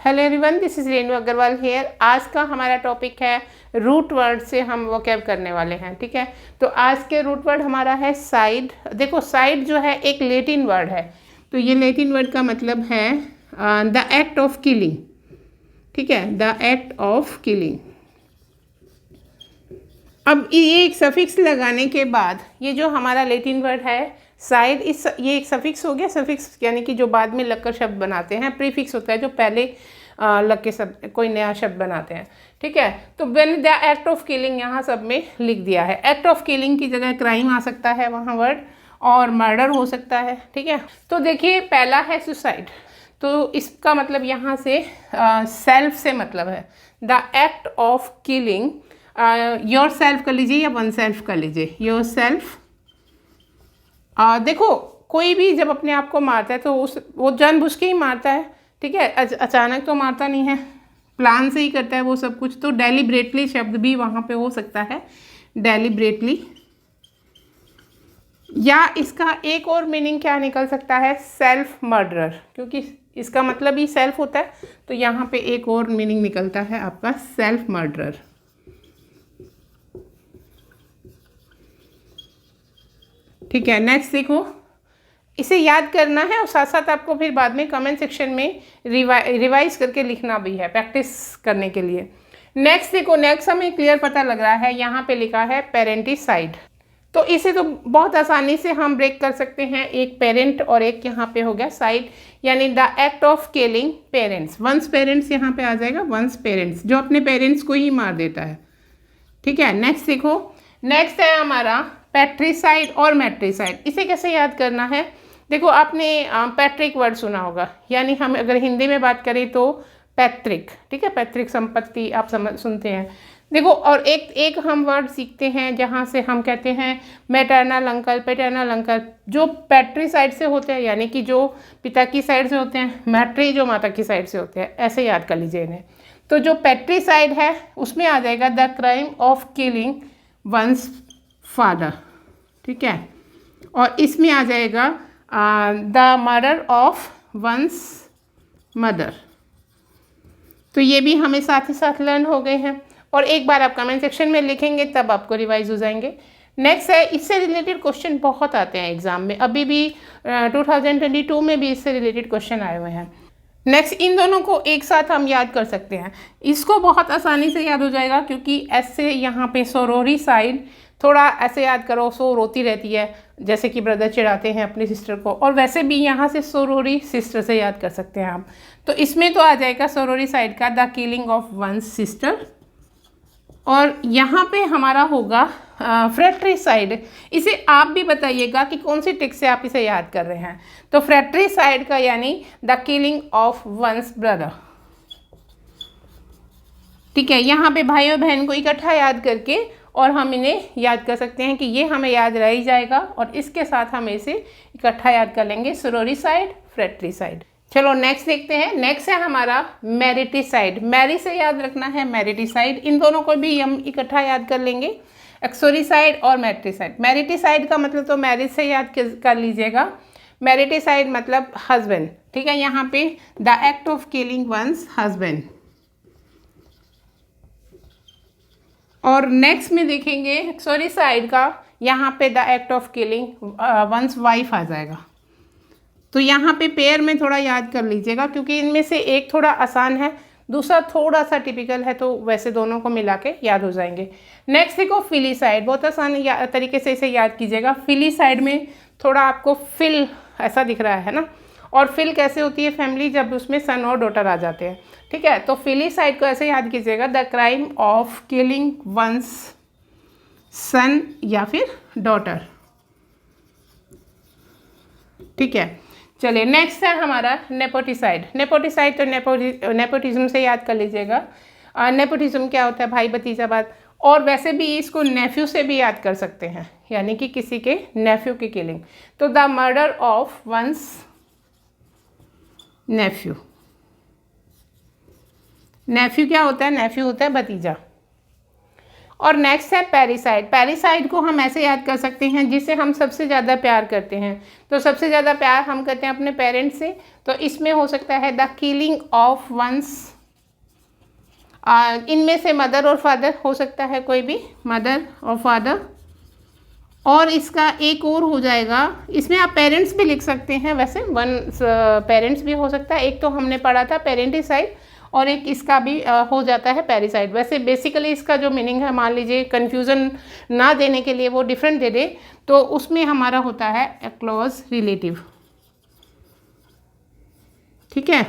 Hello everyone, this is Renu Agrawal here. आज का हमारा टॉपिक है रूट वर्ड से हम वोकैब करने वाले हैं। ठीक है, तो आज के रूट वर्ड हमारा है साइड। देखो, साइड जो है एक लैटिन वर्ड है, तो ये लैटिन वर्ड का मतलब है द एक्ट ऑफ किलिंग। ठीक है, द एक्ट ऑफ किलिंग। अब ये एक सफिक्स लगाने के बाद ये जो हमारा लैटिन वर्ड है साइड, ये एक सफिक्स हो गया। सफिक्स यानी कि जो बाद में लगकर शब्द बनाते हैं। प्रीफिक्स होता है जो पहले लग के शब्द कोई नया शब्द बनाते हैं। ठीक है, तो मैंने द एक्ट ऑफ किलिंग यहाँ सब में लिख दिया है। एक्ट ऑफ किलिंग की जगह क्राइम आ सकता है वहाँ वर्ड, और मर्डर हो सकता है। ठीक है, तो देखिए पहला है सुसाइड, तो इसका मतलब यहाँ से सेल्फ से मतलब है। The act of killing, your self कर लीजिए या वन सेल्फ कर लीजिए, योर सेल्फ। देखो, कोई भी जब अपने आप को मारता है तो वो जानबूझ के ही मारता है। ठीक है, अचानक तो मारता नहीं है, प्लान से ही करता है वो सब कुछ। तो डेलिब्रेटली शब्द भी वहाँ पे हो सकता है, डेलिब्रेटली। या इसका एक और मीनिंग क्या निकल सकता है, सेल्फ मर्डरर, क्योंकि इसका मतलब ही सेल्फ होता है। तो यहाँ पे एक और मीनिंग निकलता है आपका सेल्फ मर्डरर। ठीक है, नेक्स्ट देखो, इसे याद करना है और साथ साथ आपको फिर बाद में कमेंट सेक्शन में रिवाइज करके लिखना भी है, प्रैक्टिस करने के लिए। नेक्स्ट देखो, नेक्स्ट हमें क्लियर पता लग रहा है, यहाँ पे लिखा है पेरेंटिसाइड। तो इसे तो बहुत आसानी से हम ब्रेक कर सकते हैं, एक पेरेंट और एक यहाँ पे हो गया साइड, यानी the act of killing parents. One's parents यहाँ पे आ जाएगा, वंस पेरेंट्स, जो अपने पेरेंट्स को ही मार देता है। ठीक है, नेक्स्ट देखो, नेक्स्ट है हमारा पैट्रिसाइड और मैट्रिसाइड। इसे कैसे याद करना है, देखो आपने पैट्रिक वर्ड सुना होगा, यानी हम अगर हिंदी में बात करें तो पैतृक। ठीक है, पैतृक संपत्ति आप सुनते हैं। देखो, और एक हम वर्ड सीखते हैं जहाँ से हम कहते हैं मैटरनल अंकल, पैटर्नल अंकल, जो पैट्री साइड से होते हैं, यानी कि जो पिता की साइड से होते हैं, मैट्री जो माता की साइड से होते हैं। ऐसे याद कर लीजिए इन्हें। तो जो पैट्री साइड है उसमें आ जाएगा the crime of killing one's father. ठीक है, और इसमें आ जाएगा the murder of one's mother. तो ये भी हमें साथ ही साथ लर्न हो गए हैं, और एक बार आप कमेंट सेक्शन में लिखेंगे तब आपको रिवाइज हो जाएंगे। नेक्स्ट है, इससे रिलेटेड क्वेश्चन बहुत आते हैं एग्जाम में, अभी भी 2022 में भी इससे रिलेटेड क्वेश्चन आए हुए हैं। नेक्स्ट, इन दोनों को एक साथ हम याद कर सकते हैं। इसको बहुत आसानी से याद हो जाएगा, क्योंकि ऐसे यहाँ पे सोरोरी साइड, थोड़ा ऐसे याद करो, सो रोती रहती है, जैसे कि ब्रदर चिढ़ाते हैं अपनी सिस्टर को, और वैसे भी यहाँ से सोरोरी सिस्टर से याद कर सकते हैं आप। तो इसमें तो आ जाएगा सोरोरी साइड का the killing of one sister, और यहाँ पे हमारा होगा फ्रेट्रिसाइड। इसे आप भी बताइएगा कि कौन सी ट्रिक से आप इसे याद कर रहे हैं। तो फ्रेट्रिसाइड का यानी the killing of one's brother. ठीक है, यहाँ पे भाई और बहन को इकट्ठा याद करके और हम इन्हें याद कर सकते हैं कि ये हमें याद रह ही जाएगा, और इसके साथ हम इसे इकट्ठा याद कर लेंगे, सोरोरिसाइड, फ्रेट्रिसाइड। चलो नेक्स्ट देखते हैं। नेक्स्ट है हमारा मैरिटिसाइड। मैरी से याद रखना है, मैरिटिसाइड। इन दोनों को भी हम इकट्ठा याद कर लेंगे, एक्सोरिसाइड और मैट्रिसाइड। मैरिटिसाइड का मतलब तो मैरिज से याद कर लीजिएगा, मैरिटिसाइड मतलब हस्बैंड। ठीक है, यहाँ पे the act of killing one's husband. और नेक्स्ट में देखेंगे एक्सोरिसाइड का, यहाँ पे the act of killing one's wife आ जाएगा। तो यहाँ पे पेयर में थोड़ा याद कर लीजिएगा, क्योंकि इनमें से एक थोड़ा आसान है, दूसरा थोड़ा सा टिपिकल है, तो वैसे दोनों को मिला के याद हो जाएंगे। नेक्स्ट देखो फिलिसाइड, बहुत आसान तरीके से इसे याद कीजिएगा। फिलिसाइड में थोड़ा आपको फिल ऐसा दिख रहा है ना, और फिल कैसे होती है फैमिली, जब उसमें सन और डॉटर आ जाते हैं। ठीक है, तो फिलिसाइड को ऐसे याद कीजिएगा, the crime of killing one's son या फिर डॉटर। ठीक है, चलिए नेक्स्ट है हमारा नेपोटिसाइड। नेपोटिसाइड तो नेपोटिज्म से याद कर लीजिएगा। नेपोटिज्म क्या होता है, भाई भतीजावाद, और वैसे भी इसको नेफ्यू से भी याद कर सकते हैं, यानी कि किसी के नेफ्यू की किलिंग। तो the murder of one's nephew. Nephew क्या होता है, नेफ्यू होता है भतीजा। और नेक्स्ट है पैरिसाइड। पैरिसाइड को हम ऐसे याद कर सकते हैं जिसे हम सबसे ज़्यादा प्यार करते हैं। तो सबसे ज़्यादा प्यार हम करते हैं अपने पेरेंट्स से, तो इसमें हो सकता है द किलिंग ऑफ वंस। इनमें से मदर और फादर हो सकता है, कोई भी मदर और फादर। और इसका एक और हो जाएगा, इसमें आप पेरेंट्स भी लिख सकते हैं, वैसे वन पेरेंट्स भी हो सकता है। एक तो हमने पढ़ा था पेरेंटिसाइड और एक इसका भी हो जाता है पैरिसाइड। वैसे बेसिकली इसका जो मीनिंग है, मान लीजिए कन्फ्यूज़न ना देने के लिए वो डिफरेंट दे दे, तो उसमें हमारा होता है ए क्लोज रिलेटिव। ठीक है,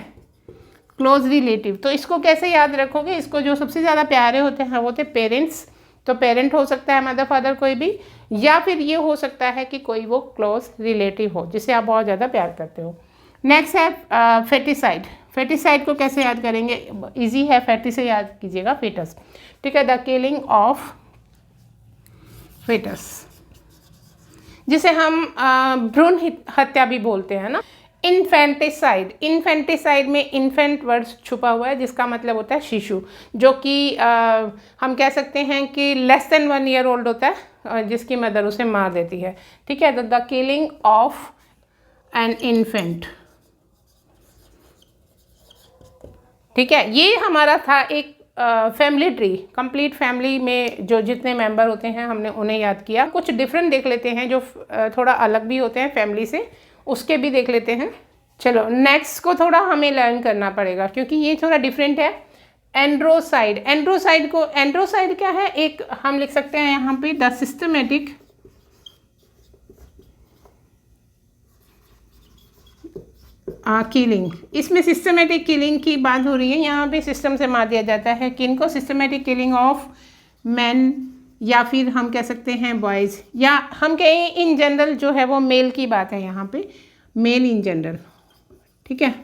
क्लोज रिलेटिव। तो इसको कैसे याद रखोगे, इसको जो सबसे ज़्यादा प्यारे होते हैं वो थे पेरेंट्स। तो पेरेंट हो सकता है मदर फादर कोई भी, या फिर ये हो सकता है कि कोई वो क्लोज रिलेटिव हो जिसे आप बहुत ज़्यादा प्यार करते हो। नेक्स्ट है फेटिसाइड। फेटिसाइड को कैसे याद करेंगे, इजी है, फेटी से याद कीजिएगा, फेटस। ठीक है, द किलिंग ऑफ फेटस, जिसे हम भ्रूण हत्या भी बोलते हैं ना। इन्फेंटिसाइड, इन्फेंटिसाइड में इन्फेंट वर्ड छुपा हुआ है जिसका मतलब होता है शिशु, जो कि हम कह सकते हैं कि लेस देन 1 ईयर ओल्ड होता है, जिसकी मदर उसे मार देती है। ठीक है, the killing of an infant. ठीक है, ये हमारा था एक फैमिली ट्री। कंप्लीट फैमिली में जो जितने मेंबर होते हैं हमने उन्हें याद किया। कुछ डिफरेंट देख लेते हैं जो थोड़ा अलग भी होते हैं फैमिली से, उसके भी देख लेते हैं। चलो नेक्स्ट को थोड़ा हमें लर्न करना पड़ेगा क्योंकि ये थोड़ा डिफरेंट है। एंड्रोसाइड, एंड्रोसाइड को, एंड्रोसाइड क्या है, एक हम लिख सकते हैं यहाँ पे द सिस्टमेटिक किलिंग। इसमें सिस्टमेटिक किलिंग की बात हो रही है, यहाँ पे सिस्टम से मार दिया जाता है किन को, सिस्टमेटिक किलिंग ऑफ मैन, या फिर हम कह सकते हैं बॉयज़, या हम कहें इन जनरल जो है वो मेल की बात है यहाँ पे, मेल इन जनरल। ठीक है,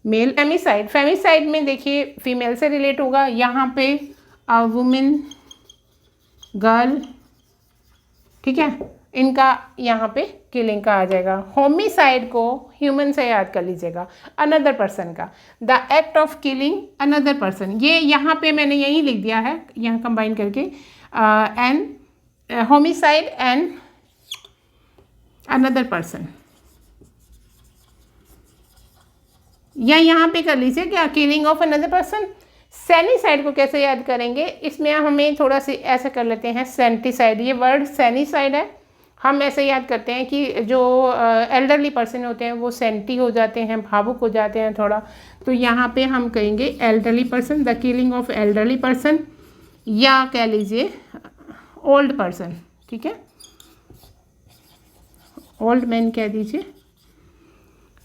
मेल। फेमिसाइड, फेमिसाइड में देखिए फीमेल से रिलेट होगा, यहाँ पे वुमेन, गर्ल। ठीक है, इनका यहाँ पे किलिंग का आ जाएगा। होमिसाइड को ह्यूमन से याद कर लीजिएगा, अनदर पर्सन का। The act of killing another person, ये यहाँ पे मैंने यही लिख दिया है, यहाँ कंबाइन करके, and homicide and another person, या यहाँ पे कर लीजिए क्या, किलिंग ऑफ अनदर पर्सन। सैनिसाइड को कैसे याद करेंगे, इसमें हमें थोड़ा सी ऐसे कर लेते हैं, सेंटिसाइड। ये वर्ड सैनिसाइड है, हम ऐसे याद करते हैं कि जो एल्डरली पर्सन होते हैं वो सेंटी हो जाते हैं, भावुक हो जाते हैं थोड़ा, तो यहाँ पे हम कहेंगे elderly person, the killing of elderly person, या कह लीजिए ओल्ड पर्सन। ठीक है, ओल्ड मैन कह दीजिए।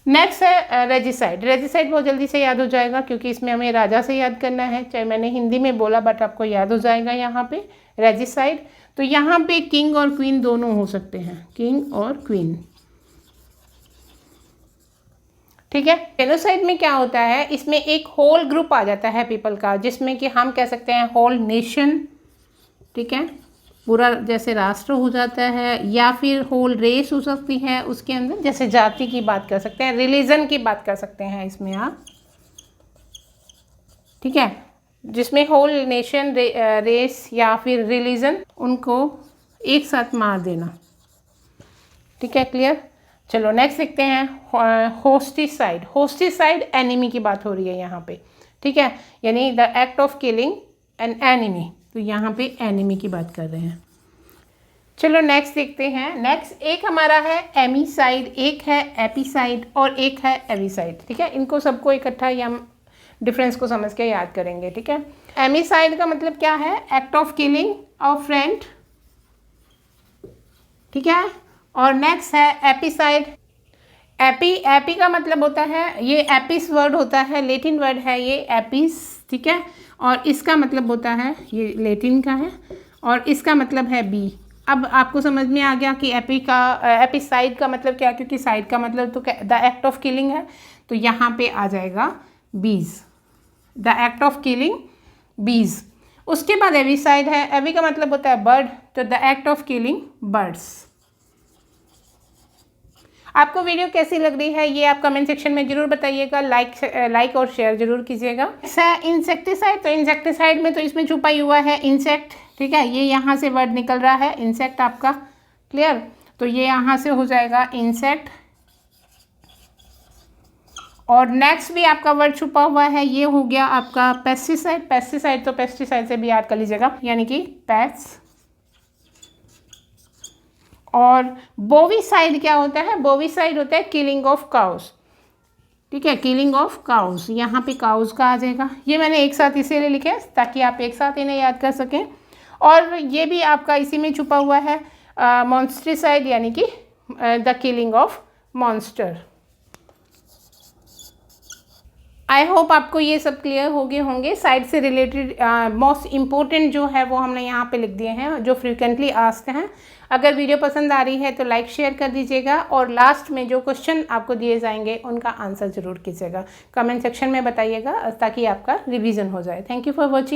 नेक्स्ट है रेजिसाइड। रेजिसाइड बहुत जल्दी से याद हो जाएगा क्योंकि इसमें हमें राजा से याद करना है, चाहे मैंने हिंदी में बोला बट आपको याद हो जाएगा यहाँ पे रेजिसाइड। तो यहाँ पे किंग और क्वीन दोनों हो सकते हैं, किंग और क्वीन। ठीक है, जेनोसाइड में क्या होता है, इसमें एक होल ग्रुप आ जाता है पीपल का, जिसमें कि हम कह सकते हैं होल नेशन। ठीक है, पूरा जैसे राष्ट्र हो जाता है, या फिर होल रेस हो सकती है उसके अंदर, जैसे जाति की बात कर सकते हैं, रिलीजन की बात कर सकते हैं इसमें आप। ठीक है, जिसमें होल नेशन, रेस या फिर रिलीजन, उनको एक साथ मार देना। ठीक है, क्लियर। चलो नेक्स्ट देखते हैं होस्टिसाइड। होस्टिसाइड एनिमी की बात हो रही है यहाँ पे। ठीक है, यानी the act of killing an enemy, तो यहाँ पे एनिमी की बात कर रहे हैं। चलो नेक्स्ट देखते हैं। नेक्स्ट एक हमारा है एमीसाइड, एक है एपिसाइड और एक है एविसाइड। ठीक है, इनको सबको इकट्ठा या डिफरेंस को समझ के याद करेंगे। ठीक है, एमीसाइड का मतलब क्या है, act of killing of friend. ठीक है, और नेक्स्ट है एपिसाइड। एपी का मतलब होता है, ये एपिस वर्ड होता है, लेटिन वर्ड है ये एपिस। ठीक है, और इसका मतलब होता है, ये लेटिन का है और इसका मतलब है बी। अब आपको समझ में आ गया कि एपिसाइड का मतलब क्या, क्योंकि साइड का मतलब तो द एक्ट ऑफ किलिंग है, तो यहाँ पे आ जाएगा बीज, द एक्ट ऑफ किलिंग बीज। उसके बाद एविसाइड है, एवी का मतलब होता है बर्ड, तो the act of killing birds. आपको वीडियो कैसी लग रही है ये आप कमेंट सेक्शन में जरूर बताइएगा, लाइक और शेयर जरूर कीजिएगा। इंसेक्टिसाइड, तो इंसेक्टिसाइड में तो इसमें छुपा ही हुआ है इंसेक्ट, ठीक है, ये यहाँ से वर्ड निकल रहा है इंसेक्ट आपका, क्लियर। तो ये यहाँ से हो जाएगा इंसेक्ट। और नेक्स्ट भी आपका वर्ड छुपा हुआ है, ये हो गया आपका पेस्टिसाइड। पेस्टिसाइड तो पेस्टिसाइड से भी याद कर लीजिएगा, यानी कि पेस्ट। और बोविसाइड क्या होता है? बोविसाइड होता है किलिंग ऑफ काउस, ठीक है, किलिंग ऑफ काउस। यहाँ पे काउस का आ जाएगा। ये मैंने एक साथ इसीलिए लिखे ताकि आप एक साथ इन्हें याद कर सकें। और ये भी आपका इसी में छुपा हुआ है मॉन्स्ट्रिसाइड, यानी कि the killing of monster. I hope आपको ये सब क्लियर हो गए होंगे। साइड से रिलेटेड मोस्ट इम्पोर्टेंट जो है वो हमने यहाँ पे लिख दिए हैं, जो फ्रिक्वेंटली आस्क्ड हैं। अगर वीडियो पसंद आ रही है तो लाइक शेयर कर दीजिएगा, और लास्ट में जो क्वेश्चन आपको दिए जाएंगे उनका आंसर ज़रूर कीजिएगा। कमेंट सेक्शन में बताइएगा ताकि आपका रिवीजन हो जाए। Thank you for watching.